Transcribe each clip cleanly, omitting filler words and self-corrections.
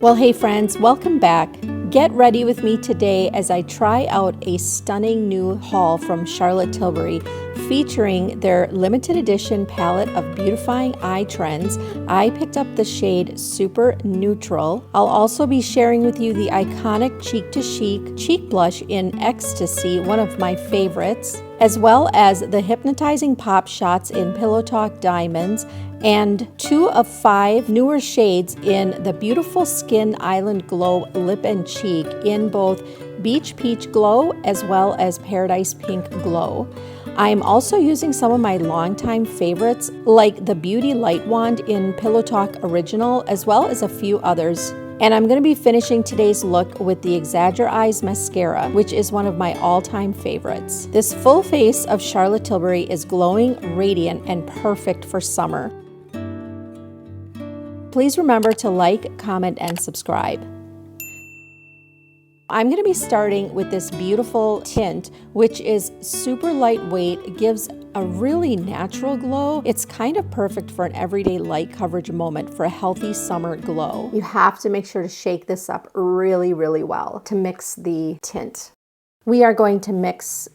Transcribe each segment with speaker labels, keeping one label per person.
Speaker 1: Well, hey friends, welcome back. Get ready with me today as I try out a stunning new haul from Charlotte Tilbury featuring their limited edition palette of beautifying eye trends. I picked up the shade Super Neutral. I'll also be sharing with you the iconic Cheek to Chic cheek blush in Ecstasy, one of my favorites, as well as the hypnotizing pop shots in Pillow Talk Diamonds, and 2 of 5 newer shades in the beautiful Skin Island Glow Lip and Cheek in both Beach Peach Glow as well as Paradise Pink Glow. I'm also using some of my longtime favorites like the Beauty Light Wand in Pillow Talk Original as well as a few others. And I'm going to be finishing today's look with the Exagger-Eyes Mascara, which is one of my all-time favorites. This full face of Charlotte Tilbury is glowing, radiant, and perfect for summer. Please remember to like, comment, and subscribe. I'm going to be starting with this beautiful tint, which is super lightweight, gives a really natural glow. It's kind of perfect for an everyday light coverage moment for a healthy summer glow. You have to make sure to shake this up really, really well to mix the tint. We are going to mix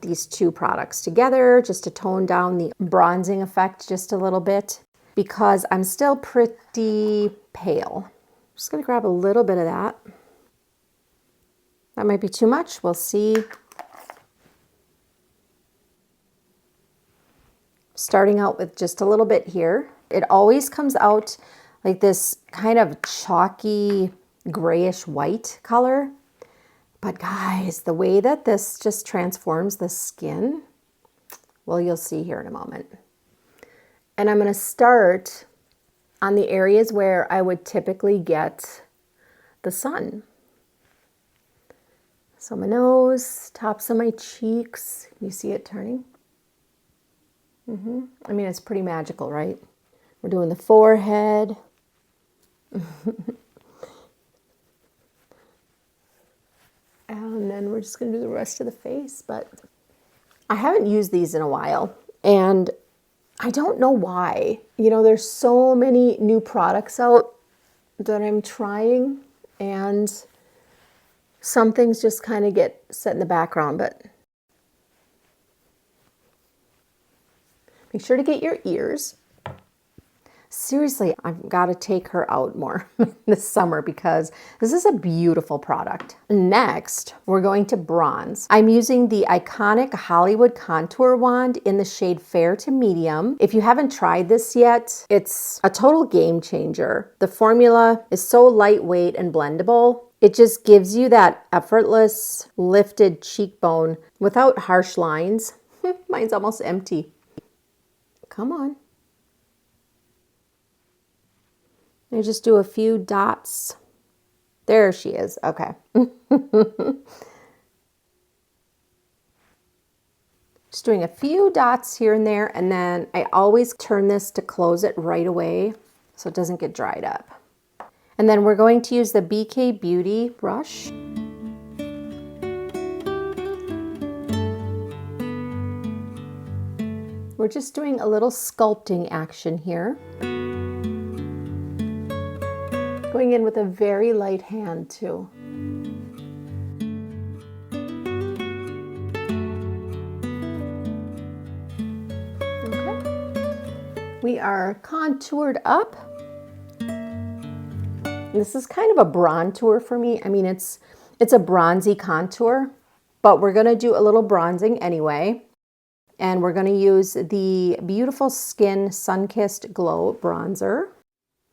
Speaker 1: these two products together just to tone down the bronzing effect just a little bit, because I'm still pretty pale. I'm just gonna grab a little bit of that. That might be too much, we'll see. Starting out with just a little bit here. It always comes out like this kind of chalky grayish white color. But guys, the way that this just transforms the skin, well, you'll see here in a moment. And I'm going to start on the areas where I would typically get the sun. So my nose, tops of my cheeks, you see it turning? I mean, it's pretty magical, right? We're doing the forehead. And then we're just going to do the rest of the face. But I haven't used these in a while, and I don't know why. You know, there's so many new products out that I'm trying, and some things just kind of get set in the background, but make sure to get your ears. Seriously, I've got to take her out more this summer because this is a beautiful product. Next, we're going to bronze. I'm using the iconic Hollywood Contour Wand in the shade Fair to Medium. If you haven't tried this yet, it's a total game changer. The formula is so lightweight and blendable. It just gives you that effortless, lifted cheekbone without harsh lines. Mine's almost empty. Come on. I just do a few dots. There she is. Okay. Just doing a few dots here and there, and then I always turn this to close it right away so it doesn't get dried up. And then we're going to use the BK Beauty brush. We're just doing a little sculpting action here. Going in with a very light hand too. Okay. We are contoured up. This is kind of a bronzer for me. I mean, it's a bronzy contour, but we're gonna do a little bronzing anyway. And we're gonna use the beautiful Skin Sun-Kissed Glow Bronzer.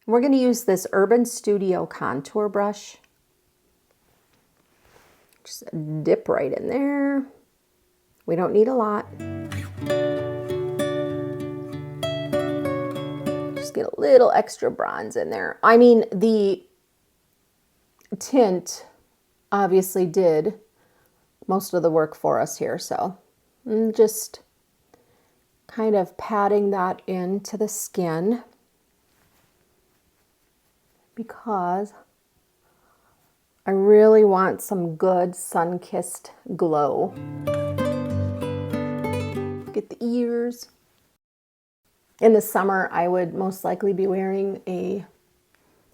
Speaker 1: We're going to use this Urban Studio contour brush. Just dip right in there. We don't need a lot. Just get a little extra bronze in there. I mean, the tint obviously did most of the work for us here, so I'm just kind of patting that into the skin, because I really want some good sun-kissed glow. Get the ears. In the summer, I would most likely be wearing a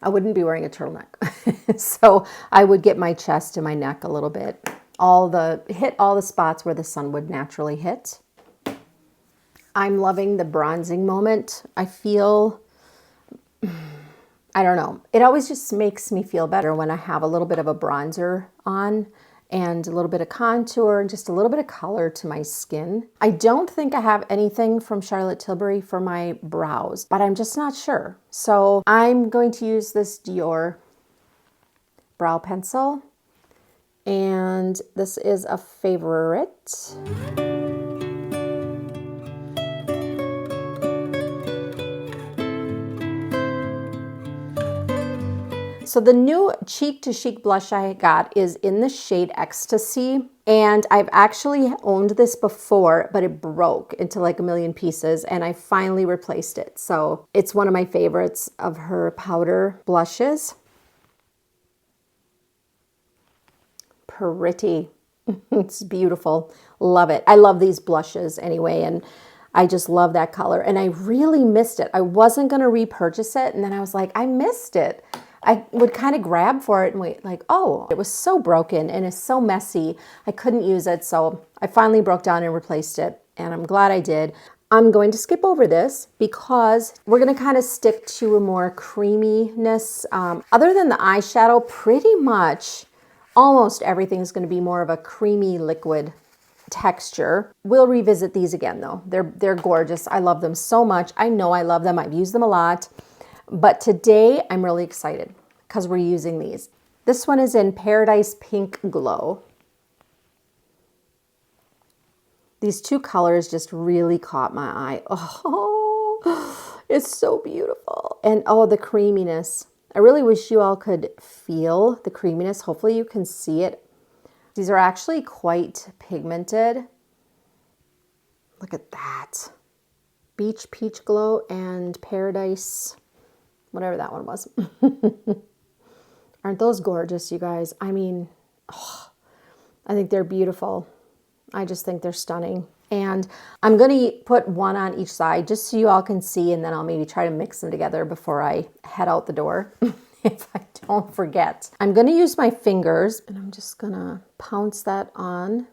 Speaker 1: I wouldn't be wearing a turtleneck. So I would get my chest and my neck a little bit. Hit all the spots where the sun would naturally hit. I'm loving the bronzing moment. I feel, I don't know. It always just makes me feel better when I have a little bit of a bronzer on and a little bit of contour and just a little bit of color to my skin. I don't think I have anything from Charlotte Tilbury for my brows, but I'm just not sure. So I'm going to use this Dior brow pencil, and this is a favorite. So the new Cheek to Chic blush I got is in the shade Ecstasy, and I've actually owned this before, but it broke into like a million pieces, and I finally replaced it. So it's one of my favorites of her powder blushes. Pretty. It's beautiful. Love it. I love these blushes anyway, and I just love that color, and I really missed it. I wasn't going to repurchase it, and then I was like, I missed it. I would kind of grab for it and wait, like, oh, it was so broken and it's so messy. I couldn't use it, so I finally broke down and replaced it, and I'm glad I did. I'm going to skip over this because we're going to kind of stick to a more creaminess. Other than the eyeshadow, pretty much almost everything is going to be more of a creamy liquid texture. We'll revisit these again though. They're gorgeous. I love them so much. I know I love them. I've used them a lot. But today I'm really excited because we're using these. This one is in Paradise Pink Glow. These two colors just really caught my eye. Oh, it's so beautiful. And oh, the creaminess. I really wish you all could feel the creaminess. Hopefully you can see it. These are actually quite pigmented. Look at that. Beach Peach Glow and Paradise, whatever that one was. Aren't those gorgeous, you guys? I mean, oh, I think they're beautiful. I just think they're stunning. And I'm going to put one on each side just so you all can see, and then I'll maybe try to mix them together before I head out the door if I don't forget. I'm going to use my fingers, and I'm just going to pounce that on.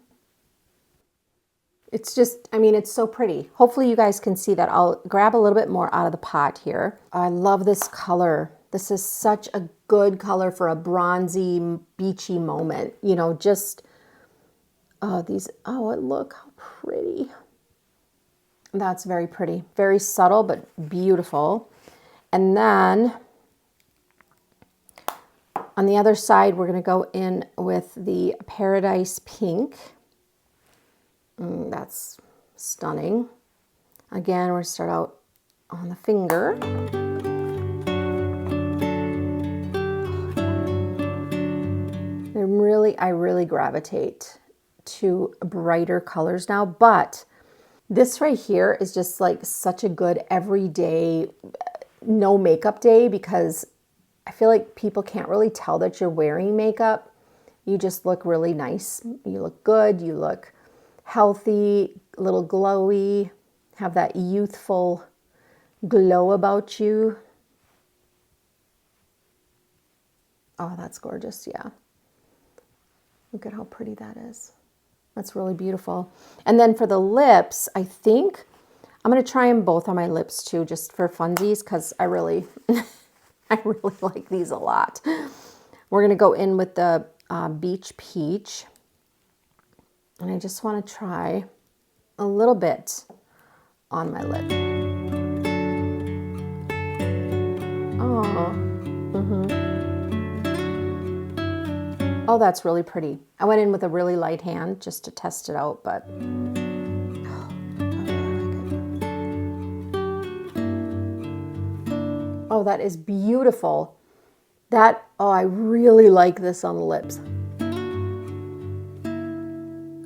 Speaker 1: It's just, I mean, it's so pretty. Hopefully you guys can see that. I'll grab a little bit more out of the pot here. I love this color. This is such a good color for a bronzy, beachy moment. You know, just, look how pretty. That's very pretty. Very subtle, but beautiful. And then on the other side, we're going to go in with the Paradise Pink. That's stunning. Again, we're going to start out on the finger. I really gravitate to brighter colors now, but this right here is just like such a good everyday, no makeup day, because I feel like people can't really tell that you're wearing makeup. You just look really nice. You look good. You look healthy, a little glowy, have that youthful glow about you. Oh, that's gorgeous. Yeah. Look at how pretty that is. That's really beautiful. And then for the lips, I think I'm going to try them both on my lips too, just for funsies, because I really like these a lot. We're going to go in with the Beach Peach. And I just want to try a little bit on my lip. Oh, oh, that's really pretty. I went in with a really light hand just to test it out, but oh, I really like it. Oh, that is beautiful. I really like this on the lips.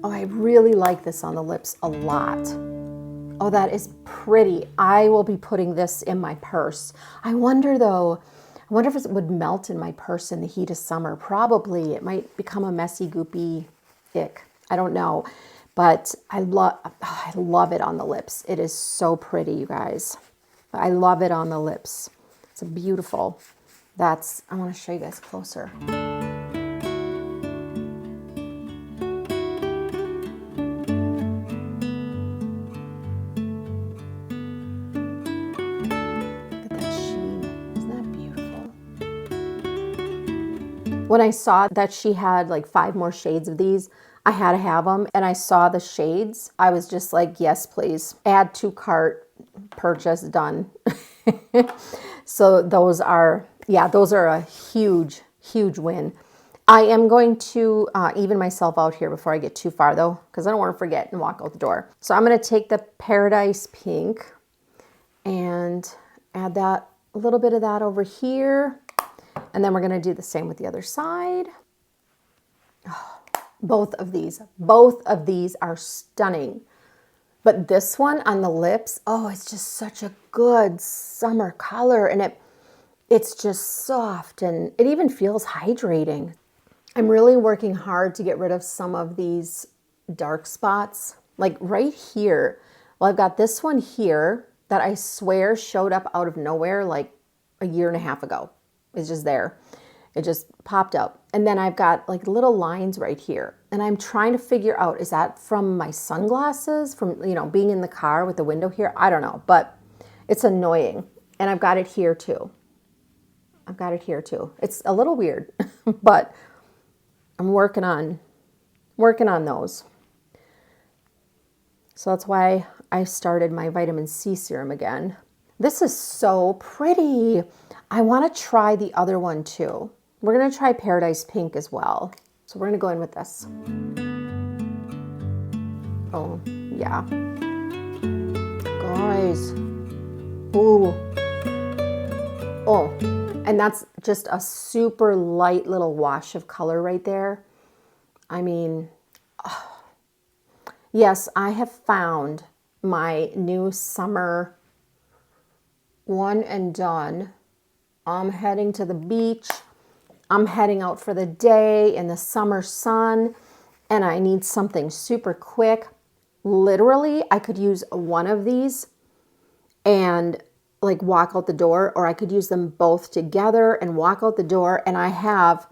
Speaker 1: Oh, I really like this on the lips a lot. Oh, that is pretty. I will be putting this in my purse. I wonder though, if it would melt in my purse in the heat of summer. Probably. It might become a messy, goopy ick. I don't know. But I love it on the lips. It is so pretty, you guys. I love it on the lips. It's beautiful. I want to show you guys closer. When I saw that she had like 5 more shades of these, I had to have them. And I saw the shades. I was just like, yes, please. Add to cart, purchase, done. So those are a huge, huge win. I am going to even myself out here before I get too far though, because I don't want to forget and walk out the door. So I'm going to take the Paradise Pink and add that, a little bit of that over here. And then we're going to do the same with the other side. Oh, both of these are stunning. But this one on the lips, oh, it's just such a good summer color. And it's just soft and it even feels hydrating. I'm really working hard to get rid of some of these dark spots. Like right here, well, I've got this one here that I swear showed up out of nowhere like a year and a half ago. It's just there. It just popped up. And then I've got like little lines right here. And I'm trying to figure out, is that from my sunglasses, from, you know, being in the car with the window here? I don't know, but it's annoying. And I've got it here too. It's a little weird, but I'm working on those. So that's why I started my vitamin C serum again. This is so pretty. I want to try the other one too. We're going to try Paradise Pink as well. So we're going to go in with this. Oh, yeah. Guys. Ooh. Oh, and that's just a super light little wash of color right there. I mean, oh. Yes, I have found my new summer one and done. I'm heading to the beach. I'm heading out for the day in the summer sun, and I need something super quick. Literally, I could use one of these and like walk out the door, or I could use them both together and walk out the door, and I have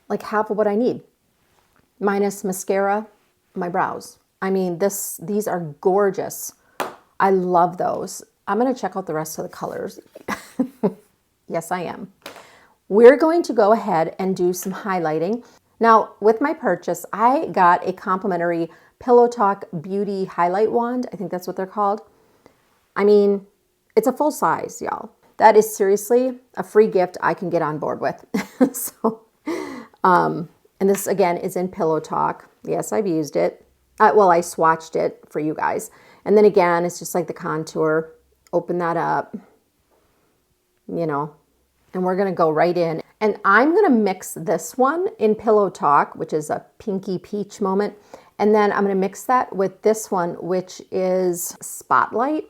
Speaker 1: like half of what I need, minus mascara, my brows. I mean, these are gorgeous. I love those. I'm going to check out the rest of the colors. Yes, I am. We're going to go ahead and do some highlighting. Now, with my purchase, I got a complimentary Pillow Talk Beauty Highlight Wand. I think that's what they're called. I mean, it's a full size, y'all. That is seriously a free gift I can get on board with. So, and this again is in Pillow Talk. Yes, I've used it. Well, I swatched it for you guys. And then again, it's just like the contour. Open that up, you know, and we're going to go right in. And I'm going to mix this one in Pillow Talk, which is a pinky peach moment. And then I'm going to mix that with this one, which is Spotlight.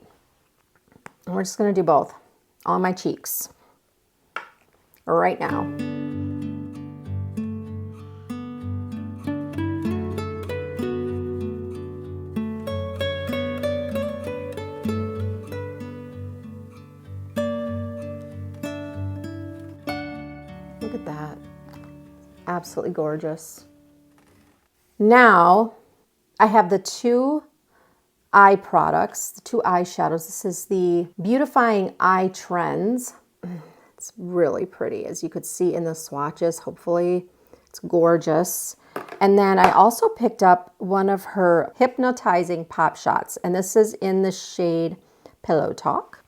Speaker 1: And we're just going to do both on my cheeks right now. Look at that. Absolutely gorgeous. Now I have the two eye products, the two eyeshadows. This is the Beautifying Eye Trends. It's really pretty, as you could see in the swatches, hopefully. It's gorgeous. And then I also picked up one of her Hypnotizing Pop Shots, and this is in the shade Pillow Talk.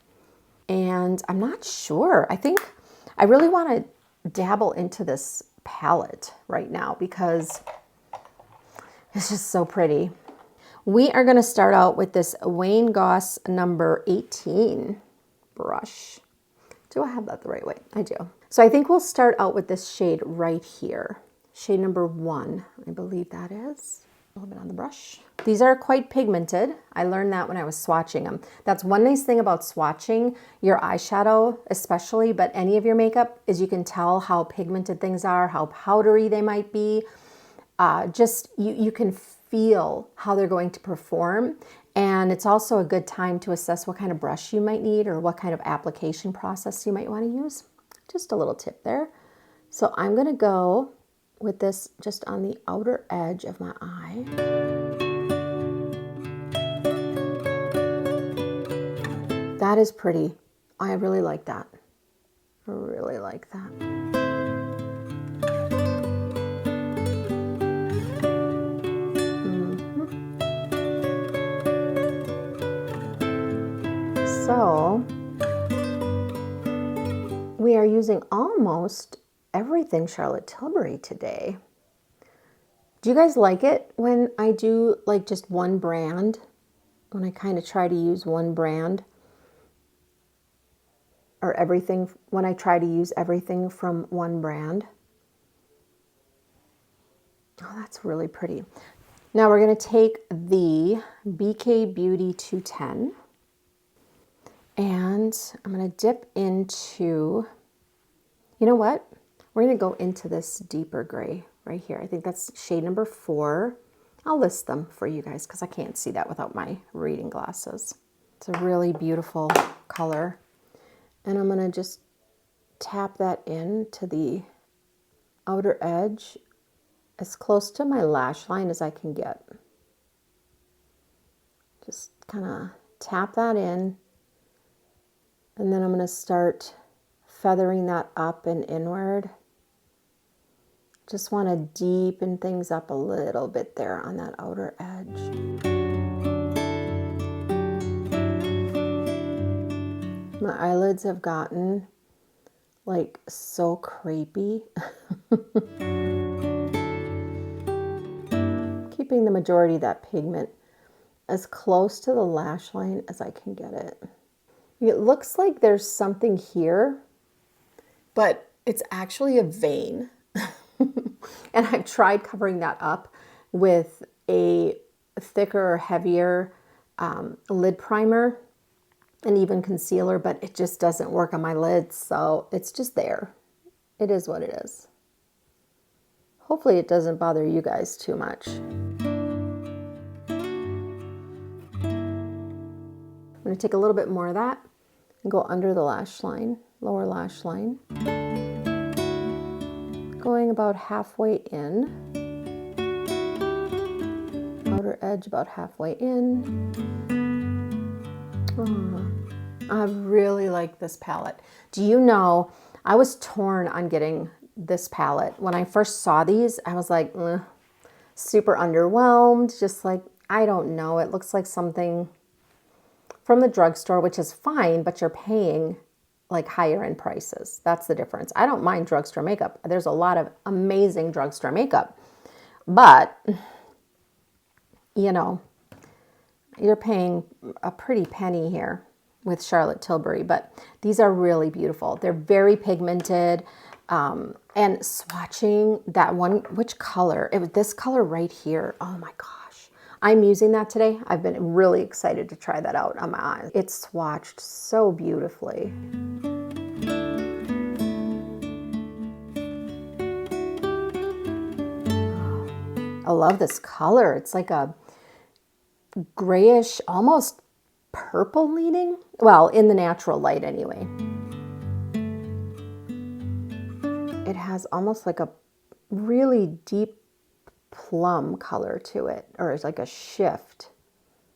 Speaker 1: And I'm not sure. I think I really want to dabble into this palette right now because it's just so pretty. We are going to start out with this Wayne Goss number 18 brush. Do I have that the right way? I do. So I think we'll start out with this shade right here. Shade number 1, I believe that is. A little bit on the brush. These are quite pigmented. I learned that when I was swatching them. That's one nice thing about swatching your eyeshadow especially, but any of your makeup, is you can tell how pigmented things are, how powdery they might be. You can feel how they're going to perform. And it's also a good time to assess what kind of brush you might need or what kind of application process you might want to use. just a little tip there. So I'm going to go with this just on the outer edge of my eye. That is pretty. I really like that. I really like that. So we are using almost everything Charlotte Tilbury today. Do you guys like it when I do like just one brand? When I kind of try to use one brand? Or everything, when I try to use everything from one brand? Oh, that's really pretty. Now we're going to take the BK Beauty 210 and I'm going to dip into, you know what? We're going to go into this deeper gray right here. I think that's shade number 4. I'll list them for you guys because I can't see that without my reading glasses. It's a really beautiful color. And I'm going to just tap that into the outer edge as close to my lash line as I can get. Just kind of tap that in. And then I'm going to start feathering that up and inward. Just want to deepen things up a little bit there on that outer edge. My eyelids have gotten like so crepey. Keeping the majority of that pigment as close to the lash line as I can get it. It looks like there's something here, but it's actually a vein. And I've tried covering that up with a thicker or heavier lid primer and even concealer, but it just doesn't work on my lids, so it's just there. It is what it is. Hopefully it doesn't bother you guys too much. I'm going to take a little bit more of that and go under the lash line, lower lash line. Going about halfway in. Outer edge about halfway in. I really like this palette. Do you know, I was torn on getting this palette. When I first saw these, I was like, super underwhelmed. Just like, I don't know. It looks like something from the drugstore, which is fine, but you're paying like higher end prices. That's the difference. I don't mind drugstore makeup. There's a lot of amazing drugstore makeup, but you know, you're paying a pretty penny here with Charlotte Tilbury, but these are really beautiful. They're very pigmented, and swatching that one, which color? It was this color right here. Oh my gosh. I'm using that today. I've been really excited to try that out on my eyes. It's swatched so beautifully. I love this color. It's like a grayish, almost purple leaning. Well, in the natural light anyway. It has almost like a really deep plum color to it, or it's like a shift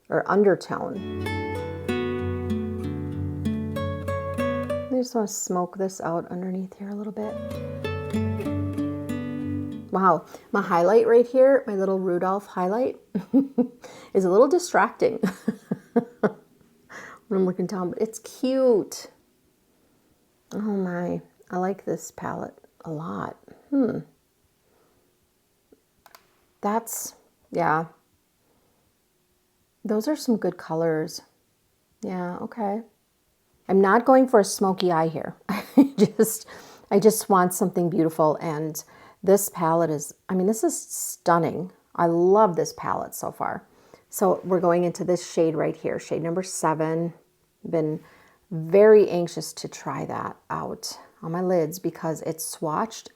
Speaker 1: or undertone. I just want to smoke this out underneath here a little bit. Wow, my highlight right here, my little Rudolph highlight, is a little distracting when I'm looking down, but it's cute. Oh my, I like this palette a lot. That's, yeah. Those are some good colors. Yeah, okay. I'm not going for a smoky eye here. I just want something beautiful, and this palette is, I mean, this is stunning. I love this palette so far. So we're going into this shade right here, shade number 7. Been very anxious to try that out on my lids because it's swatched.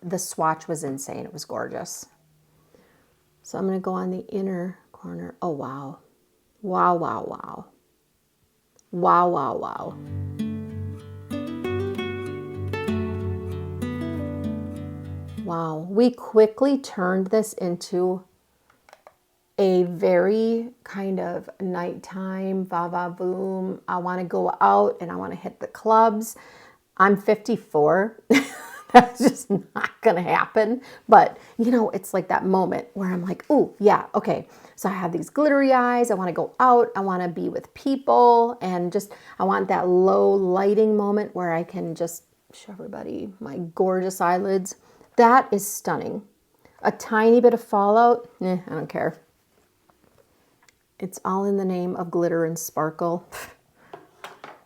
Speaker 1: The swatch was insane. It was gorgeous. So I'm going to go on the inner corner. Oh, wow. Wow, wow, wow. Wow, wow, wow. Wow, we quickly turned this into a very kind of nighttime, va-va-voom. I want to go out and I want to hit the clubs. I'm 54. That's just not going to happen. But, you know, it's like that moment where I'm like, oh, yeah, okay. So I have these glittery eyes. I want to go out. I want to be with people. And just, I want that low lighting moment where I can just show everybody my gorgeous eyelids. That is stunning. A tiny bit of fallout, I don't care. It's all in the name of glitter and sparkle.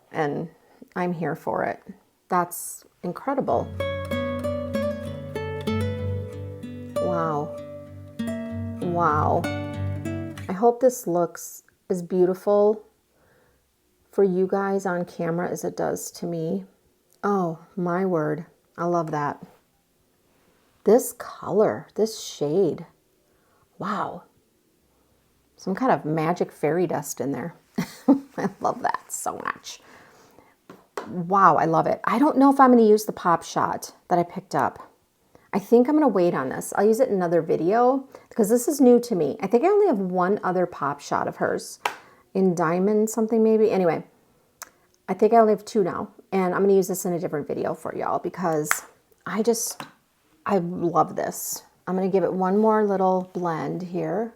Speaker 1: And I'm here for it. That's incredible. Wow. Wow. I hope this looks as beautiful for you guys on camera as it does to me. Oh, my word. I love that. This color, this shade. Wow. Some kind of magic fairy dust in there. I love that so much. Wow, I love it. I don't know if I'm going to use the pop shot that I picked up. I think I'm going to wait on this. I'll use it in another video because this is new to me. I think I only have one other pop shot of hers in diamond something maybe. Anyway, I think I only have two now. And I'm going to use this in a different video for y'all because I love this. I'm going to give it one more little blend here.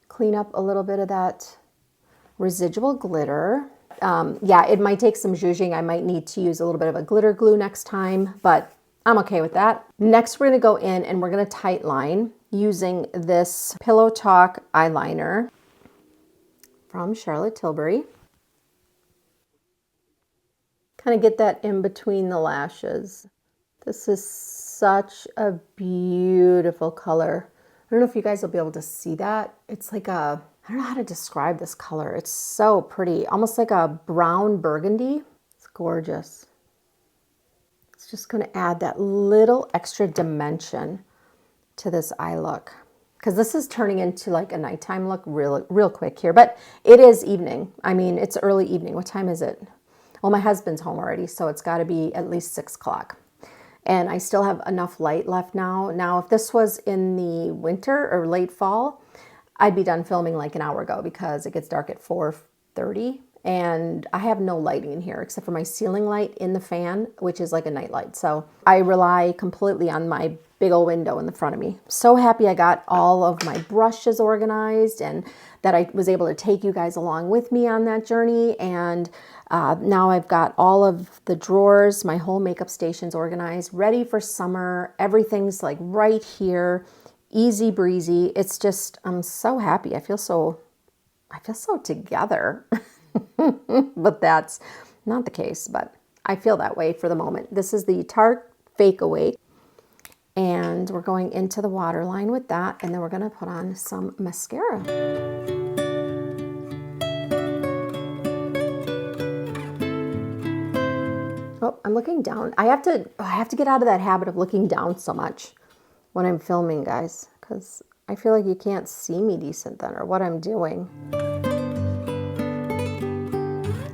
Speaker 1: Clean up a little bit of that residual glitter. Yeah, it might take some zhuzhing. I might need to use a little bit of a glitter glue next time, but I'm okay with that. Next, we're going to go in and we're going to tight line using this Pillow Talk eyeliner from Charlotte Tilbury. Kind of get that in between the lashes. This is such a beautiful color. I don't know if you guys will be able to see that. It's like a, I don't know how to describe this color. It's so pretty, almost like a brown burgundy. It's gorgeous. It's just going to add that little extra dimension to this eye look. Because this is turning into like a nighttime look real quick here. But it is evening. I mean, it's early evening. What time is it? Well, my husband's home already, so it's got to be at least 6 o'clock. And I still have enough light left now. Now, if this was in the winter or late fall, I'd be done filming like an hour ago because it gets dark at 4:30 and I have no lighting in here except for my ceiling light in the fan, which is like a night light. So I rely completely on my big old window in the front of me. So happy I got all of my brushes organized and that I was able to take you guys along with me on that journey. And now I've got all of the drawers, my whole makeup station's organized, ready for summer. Everything's like right here, easy breezy. It's just, I'm so happy. I feel so together. But that's not the case, but I feel that way for the moment. This is the Tarte Fake Awake. And we're going into the waterline with that, and then we're going to put on some mascara. Oh, I'm looking down. I have to get out of that habit of looking down so much when I'm filming, guys, because I feel like you can't see me decent then or what I'm doing.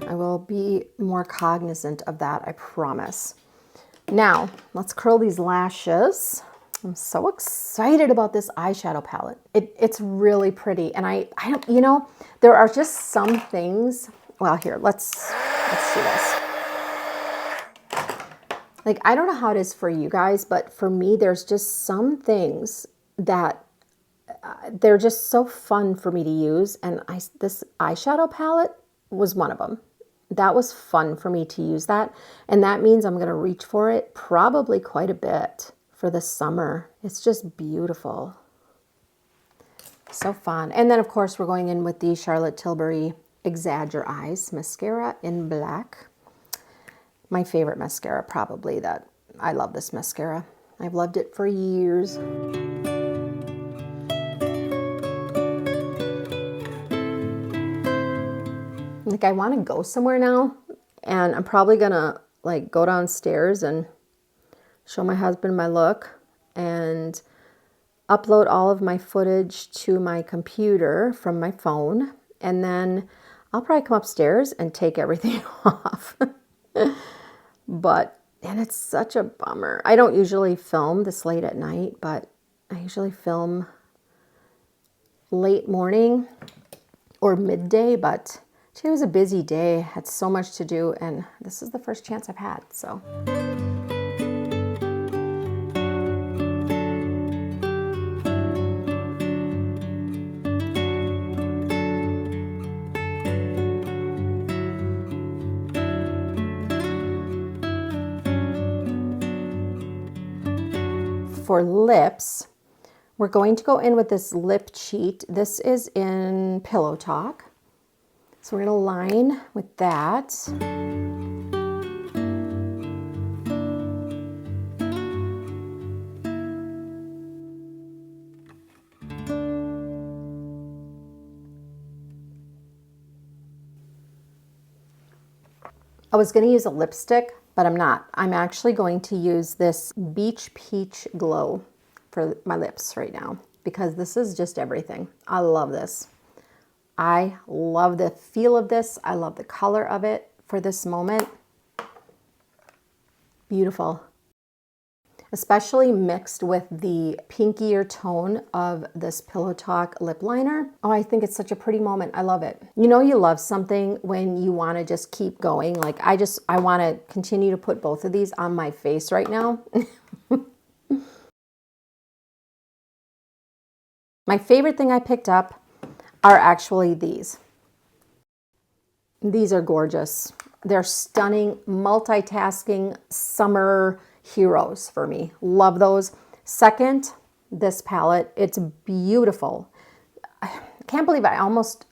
Speaker 1: I will be more cognizant of that, I promise. Now, let's curl these lashes. I'm so excited about this eyeshadow palette. It's really pretty. And I don't, you know, there are just some things. Well, here, let's do this. Like, I don't know how it is for you guys, but for me, there's just some things that they're just so fun for me to use. And this eyeshadow palette was one of them. That was fun for me to use that. And that means I'm going to reach for it probably quite a bit for the summer. It's just beautiful. So fun. And then, of course, we're going in with the Charlotte Tilbury Exagger Eyes mascara in black. My favorite mascara, probably. That I love this mascara. I've loved it for years. Like, I want to go somewhere now, and I'm probably gonna like go downstairs and show my husband my look and upload all of my footage to my computer from my phone, and then I'll probably come upstairs and take everything off. But And it's such a bummer. I don't usually film this late at night, but I usually film late morning or midday, but today was a busy day. I had so much to do, and this is the first chance I've had, so. For lips, we're going to go in with this lip cheat. This is in Pillow Talk. So we're going to line with that. I was going to use a lipstick, but I'm not. I'm actually going to use this Beach Peach Glow for my lips right now because this is just everything. I love this. I love the feel of this. I love the color of it for this moment. Beautiful. Especially mixed with the pinkier tone of this Pillow Talk lip liner. Oh, I think it's such a pretty moment. I love it. You know you love something when you want to just keep going. Like I want to continue to put both of these on my face right now. My favorite thing I picked up are actually these. These are gorgeous. They're stunning, multitasking summer heroes for me. Love those. Second, this palette. It's beautiful. I can't believe I almost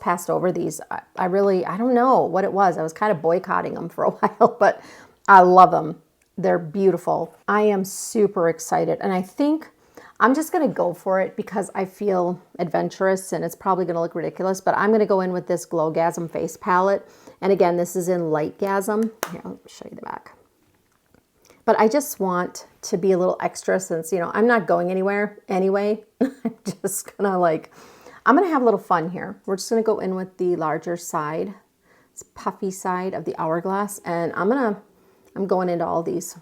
Speaker 1: passed over these. I don't know what it was. I was kind of boycotting them for a while, but I love them. They're beautiful. I am super excited, and I think I'm just going to go for it because I feel adventurous, and it's probably going to look ridiculous, but I'm going to go in with this Glowgasm face palette. And again, this is in Lightgasm. Here, let me show you the back. But I just want to be a little extra since, you know, I'm not going anywhere anyway. I'm just going to I'm going to have a little fun here. We're just going to go in with the larger side, this puffy side of the Hourglass, and I'm going into all these.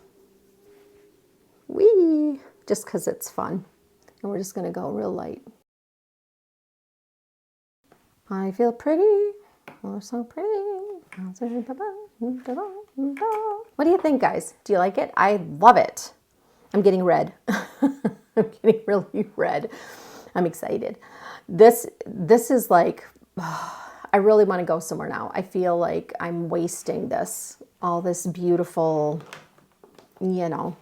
Speaker 1: Whee! Just because it's fun. And we're just going to go real light. I feel pretty. Oh, so pretty. What do you think, guys? Do you like it? I love it. I'm getting red. I'm getting really red. I'm excited. This is like, I really want to go somewhere now. I feel like I'm wasting all this beautiful, you know,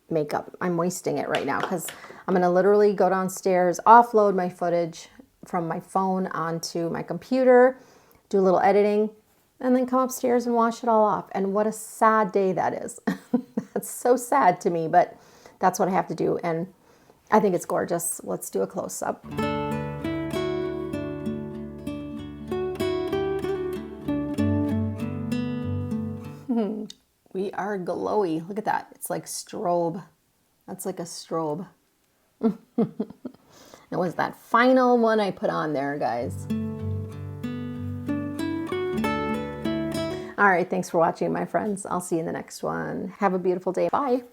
Speaker 1: makeup. I'm wasting it right now because I'm going to literally go downstairs, offload my footage from my phone onto my computer, do a little editing, and then come upstairs and wash it all off. And what a sad day that is. That's so sad to me, but that's what I have to do. And I think it's gorgeous. Let's do a close-up. We are glowy. Look at that. It's like strobe. That's like a strobe. It was that final one I put on there, guys. All right, thanks for watching, my friends. I'll see you in the next one. Have a beautiful day. Bye.